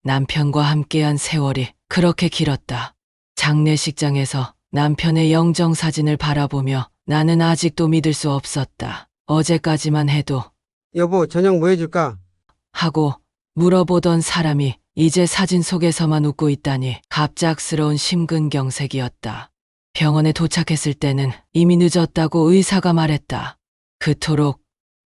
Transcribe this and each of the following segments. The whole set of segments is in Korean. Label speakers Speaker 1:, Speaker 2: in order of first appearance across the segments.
Speaker 1: 남편과 함께한 세월이 그렇게 길었다. 장례식장에서 남편의 영정 사진을 바라보며 나는 아직도 믿을 수 없었다. 어제까지만 해도
Speaker 2: 여보, 저녁 뭐 해줄까?
Speaker 1: 하고 물어보던 사람이 이제 사진 속에서만 웃고 있다니 갑작스러운 심근경색이었다. 병원에 도착했을 때는 이미 늦었다고 의사가 말했다. 그토록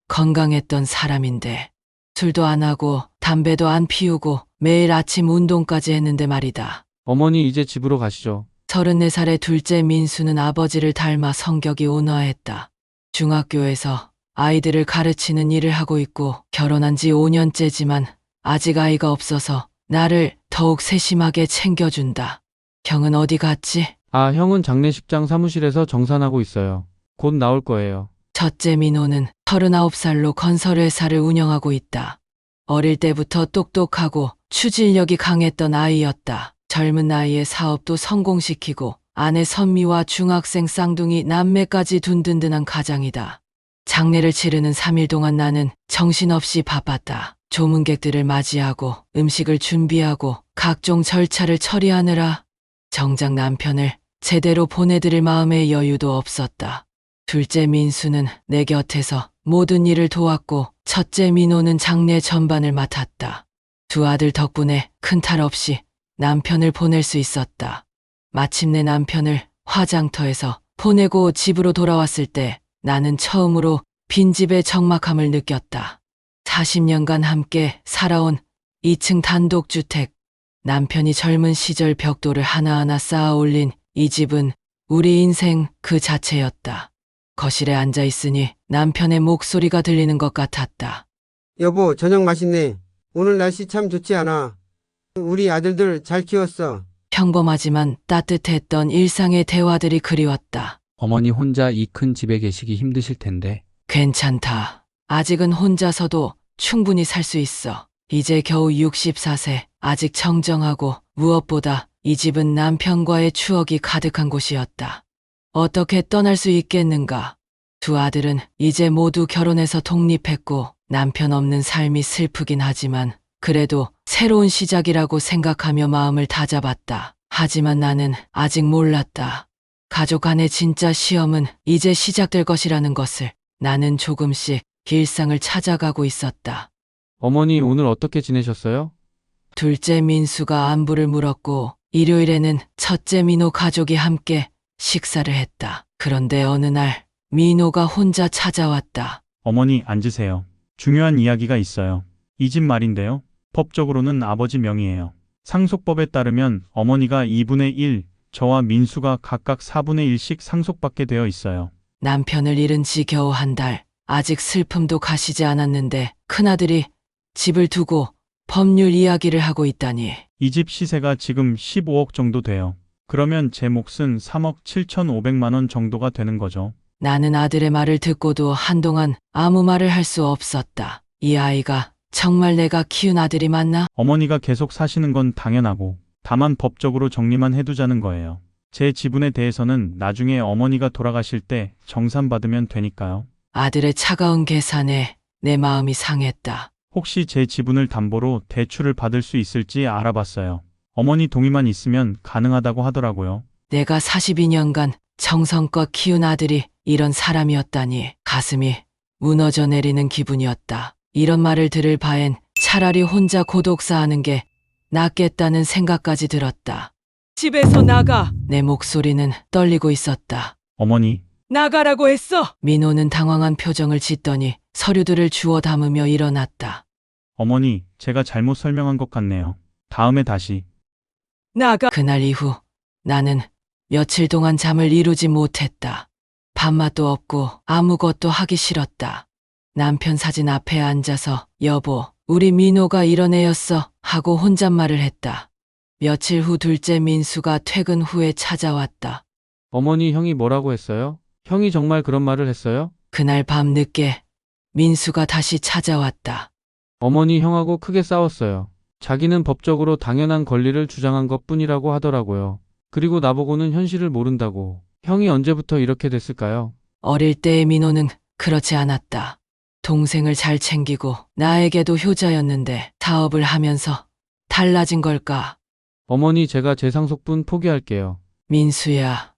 Speaker 1: 건강했던 사람인데 술도 안 하고 담배도 안 피우고 매일 아침 운동까지 했는데 말이다.
Speaker 3: 어머니 이제 집으로 가시죠.
Speaker 1: 34살의 둘째 민수는 아버지를 닮아 성격이 온화했다. 중학교에서 아이들을 가르치는 일을 하고 있고 결혼한 지 5년째지만 아직 아이가 없어서 나를 더욱 세심하게 챙겨준다. 형은 어디 갔지?
Speaker 3: 아, 형은 장례식장 사무실에서 정산하고 있어요. 곧 나올 거예요.
Speaker 1: 첫째 민호는 39살로 건설회사를 운영하고 있다. 어릴 때부터 똑똑하고 추진력이 강했던 아이였다. 젊은 나이에 사업도 성공시키고 아내 선미와 중학생 쌍둥이 남매까지 둔 든든한 가장이다. 장례를 치르는 3일 동안 나는 정신없이 바빴다. 조문객들을 맞이하고 음식을 준비하고 각종 절차를 처리하느라 정작 남편을 제대로 보내드릴 마음의 여유도 없었다. 둘째 민수는 내 곁에서 모든 일을 도왔고 첫째 민호는 장례 전반을 맡았다. 두 아들 덕분에 큰 탈 없이 남편을 보낼 수 있었다. 마침내 남편을 화장터에서 보내고 집으로 돌아왔을 때 나는 처음으로 빈집의 적막함을 느꼈다. 40년간 함께 살아온 2층 단독주택, 남편이 젊은 시절 벽돌을 하나하나 쌓아 올린 이 집은 우리 인생 그 자체였다. 거실에 앉아 있으니 남편의 목소리가 들리는 것 같았다.
Speaker 2: 여보, 저녁 맛있네. 오늘 날씨 참 좋지 않아? 우리 아들들 잘 키웠어.
Speaker 1: 평범하지만 따뜻했던 일상의 대화들이 그리웠다.
Speaker 3: 어머니 혼자 이 큰 집에 계시기 힘드실 텐데.
Speaker 1: 괜찮다. 아직은 혼자서도 충분히 살 수 있어. 이제 겨우 64세, 아직 청정하고 무엇보다 이 집은 남편과의 추억이 가득한 곳이었다. 어떻게 떠날 수 있겠는가? 두 아들은 이제 모두 결혼해서 독립했고 남편 없는 삶이 슬프긴 하지만 그래도 새로운 시작이라고 생각하며 마음을 다잡았다. 하지만 나는 아직 몰랐다. 가족 간의 진짜 시험은 이제 시작될 것이라는 것을. 나는 조금씩 일상을 찾아가고 있었다.
Speaker 3: 어머니 오늘 어떻게 지내셨어요?
Speaker 1: 둘째 민수가 안부를 물었고 일요일에는 첫째 민호 가족이 함께 식사를 했다. 그런데 어느 날 민호가 혼자 찾아왔다.
Speaker 4: 어머니 앉으세요. 중요한 이야기가 있어요. 이 집 말인데요. 법적으로는 아버지 명의예요. 상속법에 따르면 어머니가 2분의 1, 저와 민수가 각각 4분의 1씩 상속받게 되어 있어요.
Speaker 1: 남편을 잃은 지 겨우 한 달, 아직 슬픔도 가시지 않았는데 큰아들이 집을 두고 법률 이야기를 하고 있다니.
Speaker 4: 이 집 시세가 지금 15억 정도 돼요. 그러면 제 몫은 3억 7,500만 원 정도가 되는 거죠.
Speaker 1: 나는 아들의 말을 듣고도 한동안 아무 말을 할 수 없었다. 이 아이가 정말 내가 키운 아들이 맞나?
Speaker 4: 어머니가 계속 사시는 건 당연하고 다만 법적으로 정리만 해두자는 거예요. 제 지분에 대해서는 나중에 어머니가 돌아가실 때 정산받으면 되니까요.
Speaker 1: 아들의 차가운 계산에 내 마음이 상했다.
Speaker 4: 혹시 제 지분을 담보로 대출을 받을 수 있을지 알아봤어요. 어머니 동의만 있으면 가능하다고 하더라고요.
Speaker 1: 내가 42년간 정성껏 키운 아들이 이런 사람이었다니 가슴이 무너져 내리는 기분이었다. 이런 말을 들을 바엔 차라리 혼자 고독사하는 게 낫겠다는 생각까지 들었다. 집에서 나가! 내 목소리는 떨리고 있었다.
Speaker 4: 어머니,
Speaker 1: 나가라고 했어! 민호는 당황한 표정을 짓더니 서류들을 주워 담으며 일어났다.
Speaker 4: 어머니, 제가 잘못 설명한 것 같네요. 다음에 다시.
Speaker 1: 나가! 그날 이후 나는 며칠 동안 잠을 이루지 못했다. 밥맛도 없고 아무것도 하기 싫었다. 남편 사진 앞에 앉아서 여보, 우리 민호가 이런 애였어 하고 혼잣말을 했다. 며칠 후 둘째 민수가 퇴근 후에 찾아왔다.
Speaker 3: 어머니 형이 뭐라고 했어요? 형이 정말 그런 말을 했어요?
Speaker 1: 그날 밤 늦게 민수가 다시 찾아왔다.
Speaker 3: 어머니 형하고 크게 싸웠어요. 자기는 법적으로 당연한 권리를 주장한 것뿐이라고 하더라고요. 그리고 나보고는 현실을 모른다고. 형이 언제부터 이렇게 됐을까요?
Speaker 1: 어릴 때의 민호는 그렇지 않았다. 동생을 잘 챙기고 나에게도 효자였는데 사업을 하면서 달라진 걸까?
Speaker 3: 어머니, 제가 제 상속분 포기할게요.
Speaker 1: 민수야,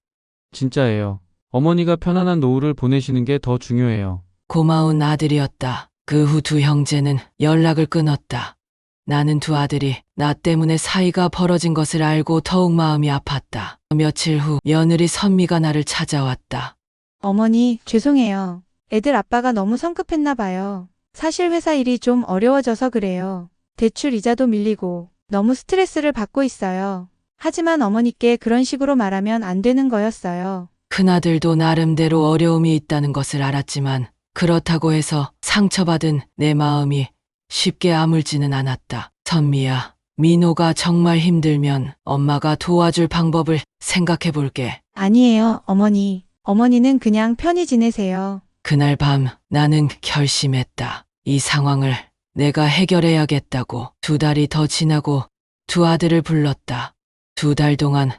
Speaker 3: 진짜예요. 어머니가 편안한 노후를 보내시는 게 더 중요해요.
Speaker 1: 고마운 아들이었다. 그 후 두 형제는 연락을 끊었다. 나는 두 아들이 나 때문에 사이가 벌어진 것을 알고 더욱 마음이 아팠다. 며칠 후 며느리 선미가 나를 찾아왔다.
Speaker 5: 어머니, 죄송해요. 애들 아빠가 너무 성급했나 봐요. 사실 회사 일이 좀 어려워져서 그래요. 대출 이자도 밀리고 너무 스트레스를 받고 있어요. 하지만 어머니께 그런 식으로 말하면 안 되는 거였어요.
Speaker 1: 큰아들도 나름대로 어려움이 있다는 것을 알았지만 그렇다고 해서 상처받은 내 마음이 쉽게 아물지는 않았다. 선미야, 민호가 정말 힘들면 엄마가 도와줄 방법을 생각해 볼게.
Speaker 5: 아니에요, 어머니. 어머니는 그냥 편히 지내세요.
Speaker 1: 그날 밤 나는 결심했다. 이 상황을 내가 해결해야겠다고. 2달이 더 지나고 두 아들을 불렀다. 2달 동안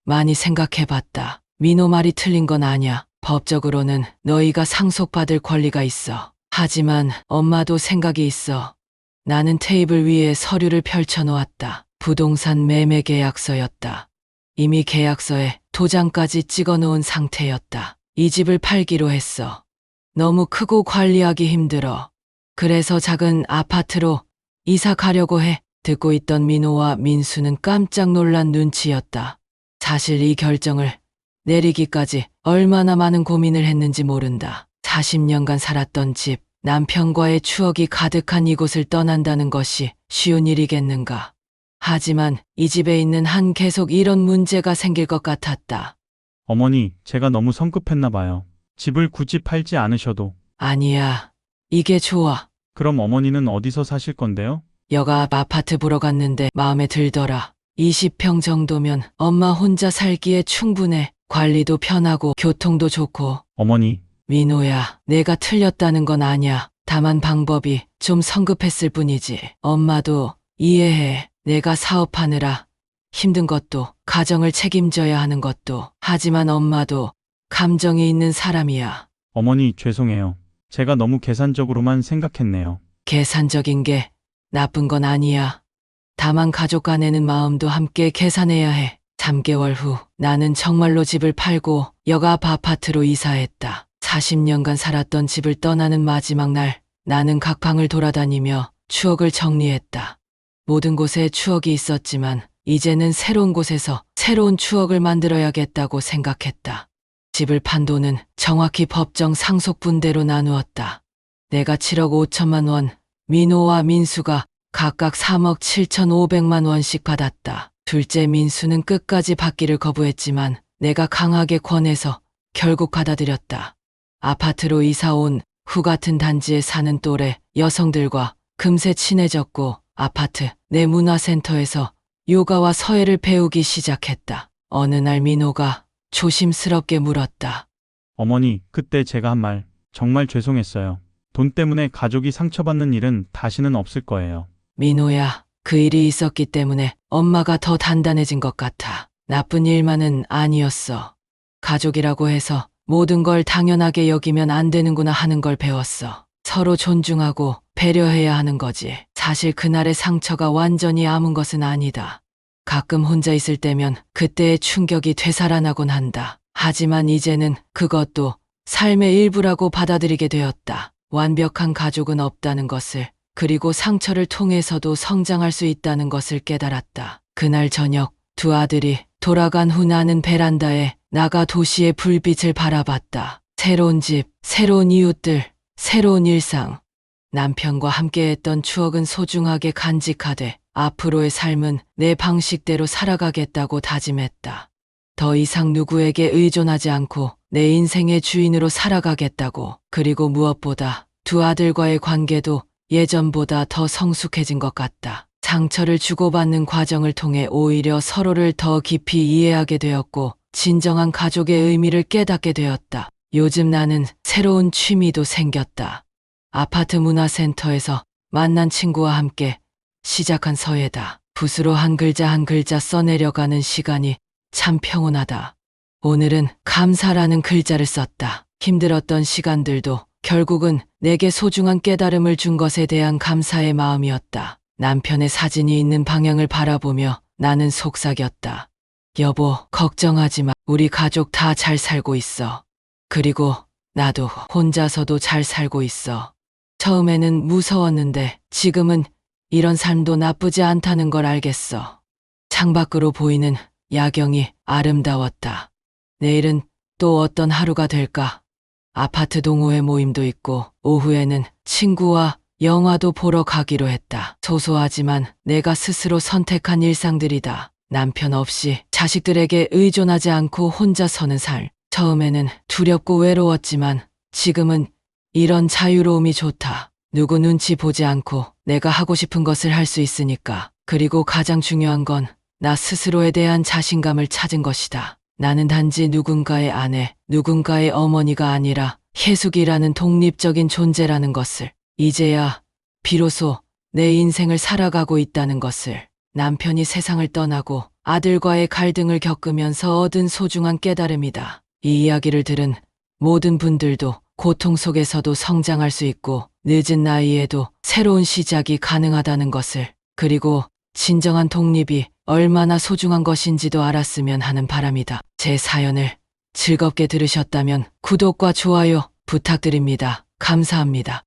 Speaker 1: 많이 생각해봤다. 민호 말이 틀린 건 아냐. 법적으로는 너희가 상속받을 권리가 있어. 하지만 엄마도 생각이 있어. 나는 테이블 위에 서류를 펼쳐놓았다. 부동산 매매 계약서였다. 이미 계약서에 도장까지 찍어놓은 상태였다. 이 집을 팔기로 했어. 너무 크고 관리하기 힘들어. 그래서 작은 아파트로 이사 가려고 해. 듣고 있던 민호와 민수는 깜짝 놀란 눈치였다. 사실 이 결정을 내리기까지 얼마나 많은 고민을 했는지 모른다. 40년간 살았던 집, 남편과의 추억이 가득한 이곳을 떠난다는 것이 쉬운 일이겠는가. 하지만 이 집에 있는 한 계속 이런 문제가 생길 것 같았다.
Speaker 4: 어머니, 제가 너무 성급했나 봐요. 집을 굳이 팔지 않으셔도.
Speaker 1: 아니야, 이게 좋아.
Speaker 4: 그럼 어머니는 어디서 사실 건데요?
Speaker 1: 여가 아파트 보러 갔는데 마음에 들더라. 20평 정도면 엄마 혼자 살기에 충분해. 관리도 편하고 교통도 좋고.
Speaker 4: 어머니,
Speaker 1: 민호야, 내가 틀렸다는 건 아냐. 다만 방법이 좀 성급했을 뿐이지. 엄마도 이해해. 내가 사업하느라 힘든 것도, 가정을 책임져야 하는 것도. 하지만 엄마도 감정이 있는 사람이야.
Speaker 4: 어머니 죄송해요. 제가 너무 계산적으로만 생각했네요.
Speaker 1: 계산적인 게 나쁜 건 아니야. 다만 가족 간에는 마음도 함께 계산해야 해. 3개월 후 나는 정말로 집을 팔고 여가 아파트로 이사했다. 40년간 살았던 집을 떠나는 마지막 날, 나는 각 방을 돌아다니며 추억을 정리했다. 모든 곳에 추억이 있었지만 이제는 새로운 곳에서 새로운 추억을 만들어야겠다고 생각했다. 집을 판 돈은 정확히 법정 상속분대로 나누었다. 내가 7억 5천만 원, 민호와 민수가 각각 3억 7,500만 원씩 받았다. 둘째 민수는 끝까지 받기를 거부했지만 내가 강하게 권해서 결국 받아들였다. 아파트로 이사 온 후 같은 단지에 사는 또래 여성들과 금세 친해졌고 아파트 내 문화센터에서 요가와 서예를 배우기 시작했다. 어느 날 민호가 조심스럽게 물었다.
Speaker 4: 어머니, 그때 제가 한 말 정말 죄송했어요. 돈 때문에 가족이 상처받는 일은 다시는 없을 거예요.
Speaker 1: 민호야, 그 일이 있었기 때문에 엄마가 더 단단해진 것 같아. 나쁜 일만은 아니었어. 가족이라고 해서 모든 걸 당연하게 여기면 안 되는구나 하는 걸 배웠어. 서로 존중하고 배려해야 하는 거지. 사실 그날의 상처가 완전히 아문 것은 아니다. 가끔 혼자 있을 때면 그때의 충격이 되살아나곤 한다. 하지만 이제는 그것도 삶의 일부라고 받아들이게 되었다. 완벽한 가족은 없다는 것을, 그리고 상처를 통해서도 성장할 수 있다는 것을 깨달았다. 그날 저녁 두 아들이 돌아간 후 나는 베란다에 나가 도시의 불빛을 바라봤다. 새로운 집, 새로운 이웃들, 새로운 일상. 남편과 함께했던 추억은 소중하게 간직하되 앞으로의 삶은 내 방식대로 살아가겠다고 다짐했다. 더 이상 누구에게 의존하지 않고 내 인생의 주인으로 살아가겠다고. 그리고 무엇보다 두 아들과의 관계도 예전보다 더 성숙해진 것 같다. 상처를 주고받는 과정을 통해 오히려 서로를 더 깊이 이해하게 되었고 진정한 가족의 의미를 깨닫게 되었다. 요즘 나는 새로운 취미도 생겼다. 아파트 문화센터에서 만난 친구와 함께 시작한 서예다. 붓으로 한 글자 한 글자 써내려가는 시간이 참 평온하다. 오늘은 감사라는 글자를 썼다. 힘들었던 시간들도 결국은 내게 소중한 깨달음을 준 것에 대한 감사의 마음이었다. 남편의 사진이 있는 방향을 바라보며 나는 속삭였다. 여보, 걱정하지 마. 우리 가족 다 잘 살고 있어. 그리고 나도 혼자서도 잘 살고 있어. 처음에는 무서웠는데 지금은 이런 삶도 나쁘지 않다는 걸 알겠어. 창밖으로 보이는 야경이 아름다웠다. 내일은 또 어떤 하루가 될까? 아파트 동호회 모임도 있고 오후에는 친구와 영화도 보러 가기로 했다. 소소하지만 내가 스스로 선택한 일상들이다. 남편 없이 자식들에게 의존하지 않고 혼자 서는 삶. 처음에는 두렵고 외로웠지만 지금은 이런 자유로움이 좋다. 누구 눈치 보지 않고 내가 하고 싶은 것을 할 수 있으니까. 그리고 가장 중요한 건 나 스스로에 대한 자신감을 찾은 것이다. 나는 단지 누군가의 아내, 누군가의 어머니가 아니라 희숙이라는 독립적인 존재라는 것을, 이제야 비로소 내 인생을 살아가고 있다는 것을, 남편이 세상을 떠나고 아들과의 갈등을 겪으면서 얻은 소중한 깨달음이다. 이 이야기를 들은 모든 분들도 고통 속에서도 성장할 수 있고 늦은 나이에도 새로운 시작이 가능하다는 것을, 그리고 진정한 독립이 얼마나 소중한 것인지도 알았으면 하는 바람이다. 제 사연을 즐겁게 들으셨다면 구독과 좋아요 부탁드립니다. 감사합니다.